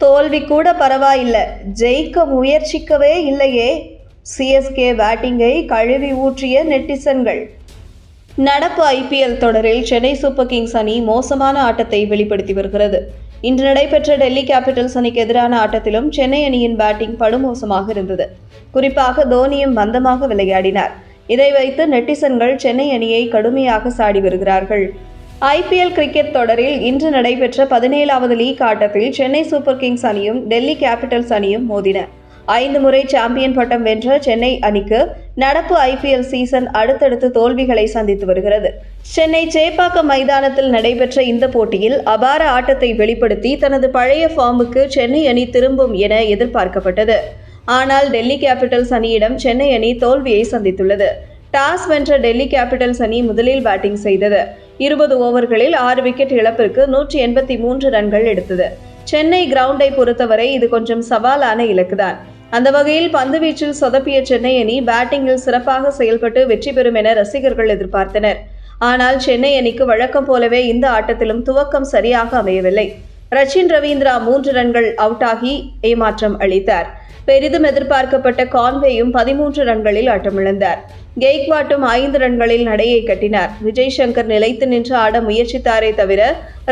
தோல்வி கூட பரவாயில்ல, ஜெயிக்க முயற்சிக்கவே இல்லையே. சிஎஸ்கே பேட்டிங்கை கழுவி ஊற்றிய நெட்டிசன்கள். நடப்பு ஐபிஎல் தொடரில் சென்னை சூப்பர் கிங்ஸ் அணி மோசமான ஆட்டத்தை வெளிப்படுத்தி வருகிறது. இன்று நடைபெற்ற டெல்லி கேபிட்டல்ஸ் அணிக்கு எதிரான ஆட்டத்திலும் சென்னை அணியின் பேட்டிங் படுமோசமாக இருந்தது. குறிப்பாக தோனியும் மந்தமாக விளையாடினார். இதை வைத்து நெட்டிசன்கள் சென்னை அணியை கடுமையாக சாடி வருகிறார்கள். ஐபிஎல் கிரிக்கெட் தொடரில் இன்று நடைபெற்ற 17வது லீக் ஆட்டத்தில் சென்னை சூப்பர் கிங்ஸ் அணியும் டெல்லி கேபிட்டல்ஸ் அணியும் மோதின. 5 முறை சாம்பியன் பட்டம் வென்ற சென்னை அணிக்கு நடப்பு ஐபிஎல் சீசன் அடுத்தடுத்து தோல்விகளை சந்தித்து வருகிறது. சென்னை சேப்பாக்கம் மைதானத்தில் நடைபெற்ற இந்த போட்டியில் அபார ஆட்டத்தை வெளிப்படுத்தி தனது பழைய ஃபார்முக்கு சென்னை அணி திரும்பும் என எதிர்பார்க்கப்பட்டது. ஆனால் டெல்லி கேபிட்டல்ஸ் அணியிடம் சென்னை அணி தோல்வியை சந்தித்துள்ளது. டாஸ் வென்ற டெல்லி கேபிட்டல்ஸ் அணி முதலில் பேட்டிங் செய்தது. 20 ஓவர்களில் 6 விக்கெட் இழப்பிற்கு 183 ரன்கள் எடுத்தது. சென்னை கிரவுண்டை பொறுத்தவரை இது கொஞ்சம் சவாலான இலக்குதான். அந்த வகையில் பந்துவீச்சில் சொதப்பிய சென்னை அணி பேட்டிங்கில் சிறப்பாக செயல்பட்டு வெற்றி பெறும் என ரசிகர்கள் எதிர்பார்த்தனர். ஆனால் சென்னை அணிக்கு வழக்கம் போலவே இந்த ஆட்டத்திலும் துவக்கம் சரியாக அமையவில்லை. ரச்சின் ரவீந்திரா 3 ரன்கள் அவுட் ஆகி ஏமாற்றம் அளித்தார். பெரிதும் எதிர்பார்க்கப்பட்ட கான்வேயும் 13 ரன்களில் ஆட்டமிழந்தார். கெய்க்வாட்டும் 5 ரன்களில் நடையை கட்டினார். விஜய் சங்கர் நிலைத்து நின்று ஆட முயற்சித்தாரே தவிர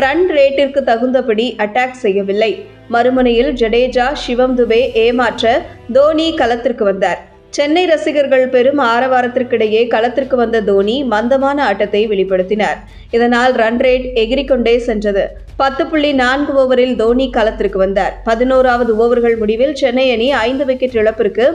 ரன் ரேட்டிற்கு தகுந்தபடி அட்டாக் செய்யவில்லை. மறுமுனையில் ஜடேஜா, சிவம் துபே ஏமாற்ற தோனி களத்திற்கு வந்தார். சென்னை ரசிகர்கள் பெரும் ஆரவாரத்திற்கிடையே களத்திற்கு வந்த தோனி மந்தமான ஆட்டத்தை வெளிப்படுத்தினார். இதனால் ரன் ரேட் எகிரிக்கொண்டே சென்றது. 10.4 ஓவரில் தோனி களத்திற்கு வந்தார். 11வது ஓவர்கள் முடிவில் சென்னை அணி 5 விக்கெட் இழப்பிற்கு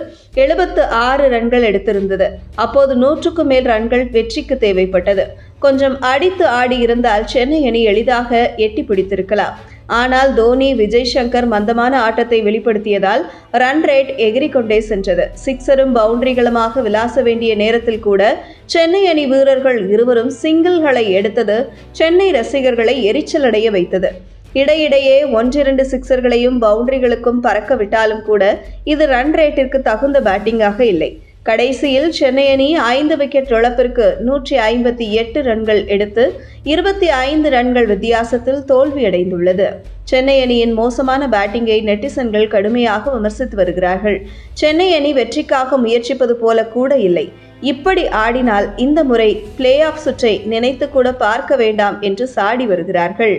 76 ரன்கள் எடுத்திருந்தது. அப்போது 100க்கும் மேல் ரன்கள் வெற்றிக்கு தேவைப்பட்டது. கொஞ்சம் அடித்து ஆடி இருந்தால் சென்னை அணி எளிதாக எட்டி பிடித்திருக்கலாம். ஆனால் தோனி, விஜய் சங்கர் மந்தமான ஆட்டத்தை வெளிப்படுத்தியதால் ரன் ரேட் எகிரிக்கொண்டே சென்றது. சிக்ஸரும் பவுண்டரிகளுமாக விளாச வேண்டிய நேரத்தில் கூட சென்னை அணி வீரர்கள் இருவரும் சிங்கிள்களை எடுத்தது சென்னை ரசிகர்களை எரிச்சலடைய வைத்தது. இடையிடையே 1-2 சிக்ஸர்களையும் பவுண்டரிகளுக்கும் பறக்க விட்டாலும் கூட இது ரன் ரேட்டிற்கு தகுந்த பேட்டிங்காக இல்லை. கடைசியில் சென்னை அணி 5 விக்கெட் இழப்பிற்கு 158 ரன்கள் எடுத்து 25 ரன்கள் வித்தியாசத்தில் தோல்வியடைந்துள்ளது. சென்னை அணியின் மோசமான பேட்டிங்கை நெட்டிசன்கள் கடுமையாக விமர்சித்து வருகிறார்கள். சென்னை அணி வெற்றிக்காக முயற்சிப்பது போல கூட இல்லை. இப்படி ஆடினால் இந்த முறை பிளே ஆஃப் சுற்றை நினைத்து கூட பார்க்க வேண்டாம் என்று சாடி வருகிறார்கள்.